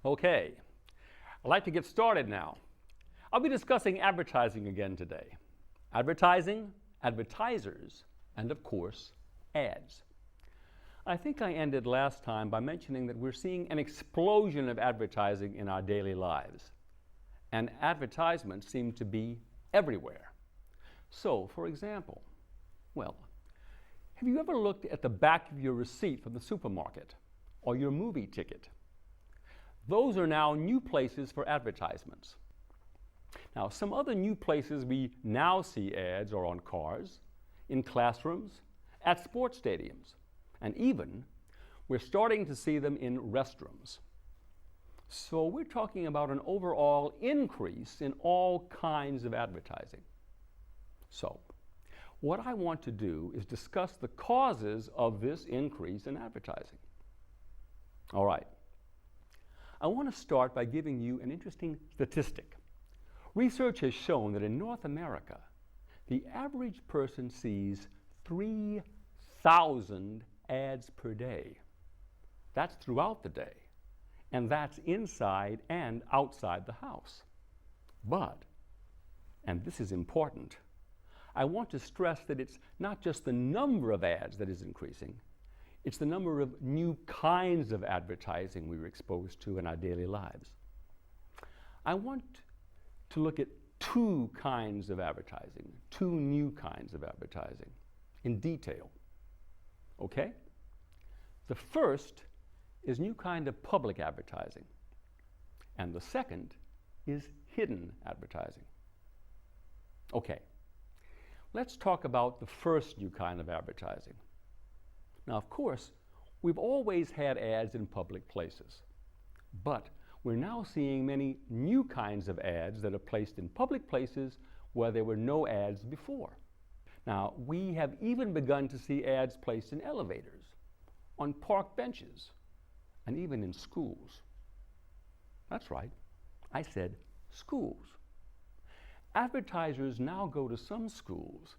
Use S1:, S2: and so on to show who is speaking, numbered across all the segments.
S1: Okay, I'd like to get started now. I'll be discussing advertising again today. Advertising, advertisers, and of course, ads. I think I ended last time by mentioning that we're seeing an explosion of advertising in our daily lives. And advertisements seem to be everywhere. So, for example, have you ever looked at the back of your receipt from the supermarket or your movie ticket? Those are now new places for advertisements. Now, some other new places we now see ads are on cars, in classrooms, at sports stadiums, and even we're starting to see them in restrooms. So we're talking about an overall increase in all kinds of advertising. So, what I want to do is discuss the causes of this increase in advertising. All right. I want to start by giving you an interesting statistic. Research has shown that in North America, the average person sees 3,000 ads per day. That's throughout the day, and that's inside and outside the house. But, and this is important, I want to stress that it's not just the number of ads that is increasing, it's the number of new kinds of advertising we're exposed to in our daily lives. I want to look at two kinds of advertising, two new kinds of advertising in detail. Okay? The first is new kind of public advertising, and the second is hidden advertising. Okay, let's talk about the first new kind of advertising. Now, of course, we've always had ads in public places, but we're now seeing many new kinds of ads that are placed in public places where there were no ads before. Now, we have even begun to see ads placed in elevators, on park benches, and even in schools. That's right, I said schools. Advertisers now go to some schools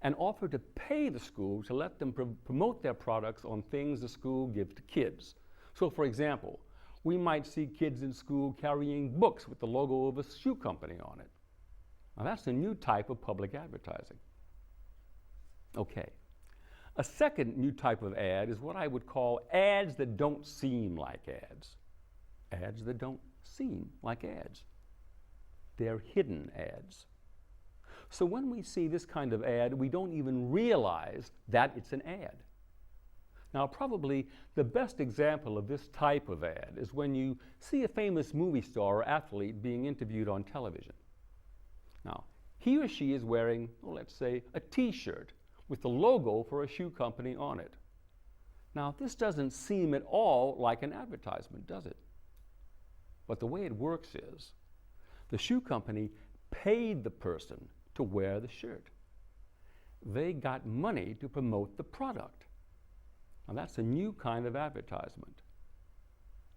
S1: and offer to pay the school to let them promote their products on things the school gives to kids. So, for example, we might see kids in school carrying books with the logo of a shoe company on it. Now, that's a new type of public advertising. Okay. A second new type of ad is what I would call ads that don't seem like ads. Ads that don't seem like ads. They're hidden ads. So when we see this kind of ad, we don't even realize that it's an ad. Now, probably the best example of this type of ad is when you see a famous movie star or athlete being interviewed on television. Now, he or she is wearing, let's say, a t-shirt with the logo for a shoe company on it. Now, this doesn't seem at all like an advertisement, does it? But the way it works is, the shoe company paid the person to wear the shirt. They got money to promote the product. Now, that's a new kind of advertisement.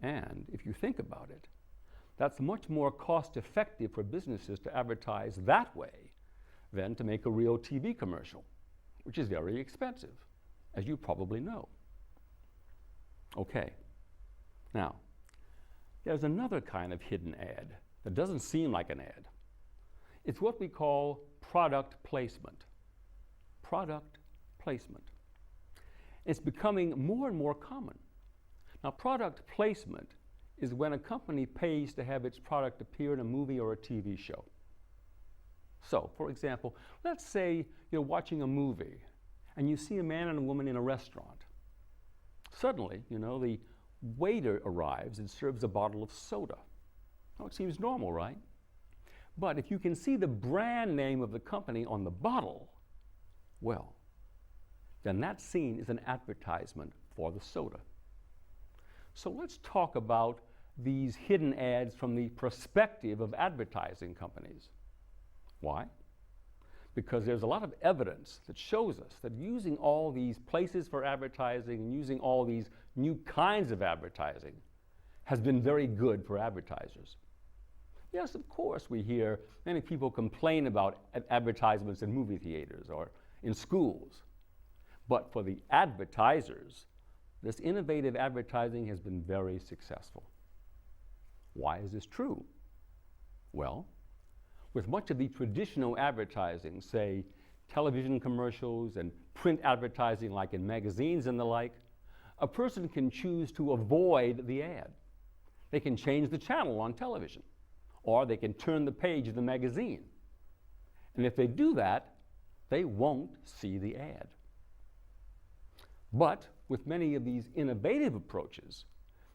S1: And if you think about it, that's much more cost-effective for businesses to advertise that way than to make a real TV commercial, which is very expensive, as you probably know. Okay. Now, there's another kind of hidden ad that doesn't seem like an ad. It's what we call product placement. Product placement. It's becoming more and more common. Now, product placement is when a company pays to have its product appear in a movie or a TV show. So, for example, let's say you're watching a movie and you see a man and a woman in a restaurant. Suddenly, the waiter arrives and serves a bottle of soda. Now, it seems normal, right? But if you can see the brand name of the company on the bottle, then that scene is an advertisement for the soda. So let's talk about these hidden ads from the perspective of advertising companies. Why? Because there's a lot of evidence that shows us that using all these places for advertising and using all these new kinds of advertising has been very good for advertisers. Yes, of course, we hear many people complain about advertisements in movie theaters or in schools. But for the advertisers, this innovative advertising has been very successful. Why is this true? Well, with much of the traditional advertising, say television commercials and print advertising like in magazines and the like, a person can choose to avoid the ad. They can change the channel on television, or they can turn the page of the magazine. And if they do that, they won't see the ad. But with many of these innovative approaches,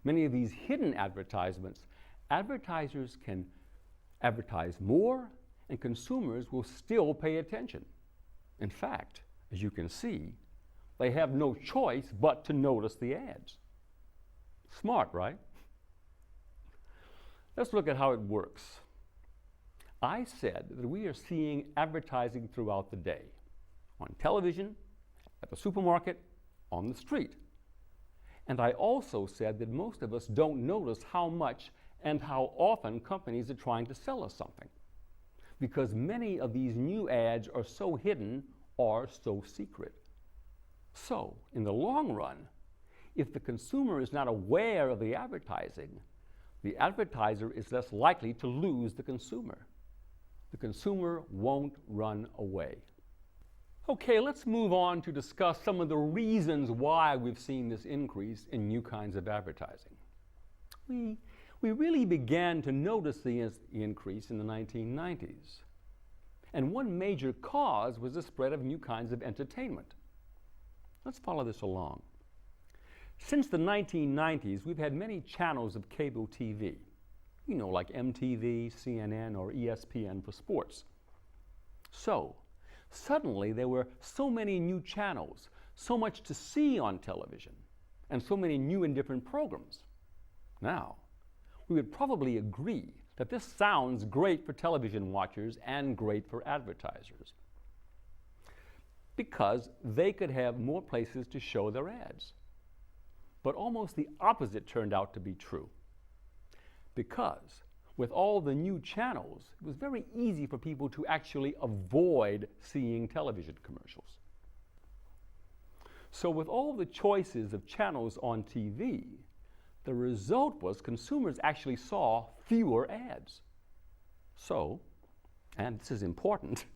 S1: many of these hidden advertisements, advertisers can advertise more and consumers will still pay attention. In fact, as you can see, they have no choice but to notice the ads. Smart, right? Let's look at how it works. I said that we are seeing advertising throughout the day, on television, at the supermarket, on the street. And I also said that most of us don't notice how much and how often companies are trying to sell us something, because many of these new ads are so hidden or so secret. So, in the long run, if the consumer is not aware of the advertiser is less likely to lose the consumer. The consumer won't run away. Okay, let's move on to discuss some of the reasons why we've seen this increase in new kinds of advertising. We really began to notice the increase in the 1990s. And one major cause was the spread of new kinds of entertainment. Let's follow this along. Since the 1990s, we've had many channels of cable TV, like MTV, CNN, or ESPN for sports. So, suddenly there were so many new channels, so much to see on television, and so many new and different programs. Now, we would probably agree that this sounds great for television watchers and great for advertisers, because they could have more places to show their ads. But almost the opposite turned out to be true. Because with all the new channels, it was very easy for people to actually avoid seeing television commercials. So with all the choices of channels on TV, the result was consumers actually saw fewer ads. So, and this is important,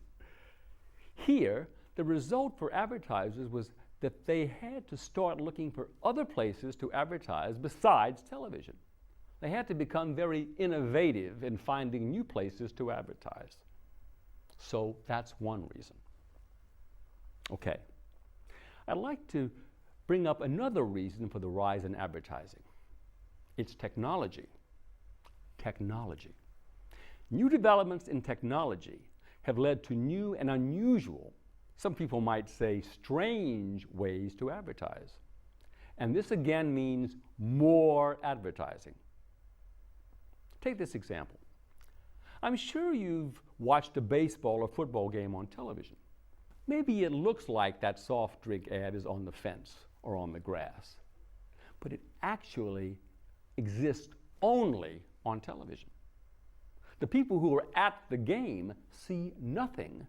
S1: here the result for advertisers was that they had to start looking for other places to advertise besides television. They had to become very innovative in finding new places to advertise. So that's one reason. Okay, I'd like to bring up another reason for the rise in advertising. It's technology. Technology. New developments in technology have led to new and unusual, some people might say strange, ways to advertise. And this again means more advertising. Take this example. I'm sure you've watched a baseball or football game on television. Maybe it looks like that soft drink ad is on the fence or on the grass, but it actually exists only on television. The people who are at the game see nothing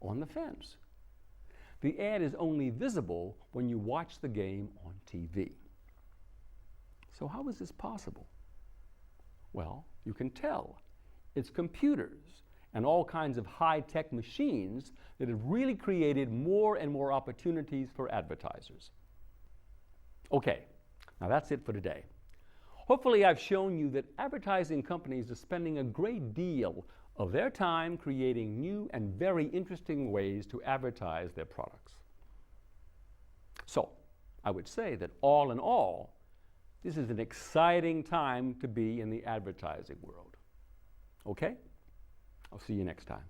S1: on the fence. The ad is only visible when you watch the game on TV. So how is this possible? Well, you can tell. It's computers and all kinds of high-tech machines that have really created more and more opportunities for advertisers. Okay, now that's it for today. Hopefully I've shown you that advertising companies are spending a great deal of their time creating new and very interesting ways to advertise their products. So, I would say that all in all, this is an exciting time to be in the advertising world. Okay? I'll see you next time.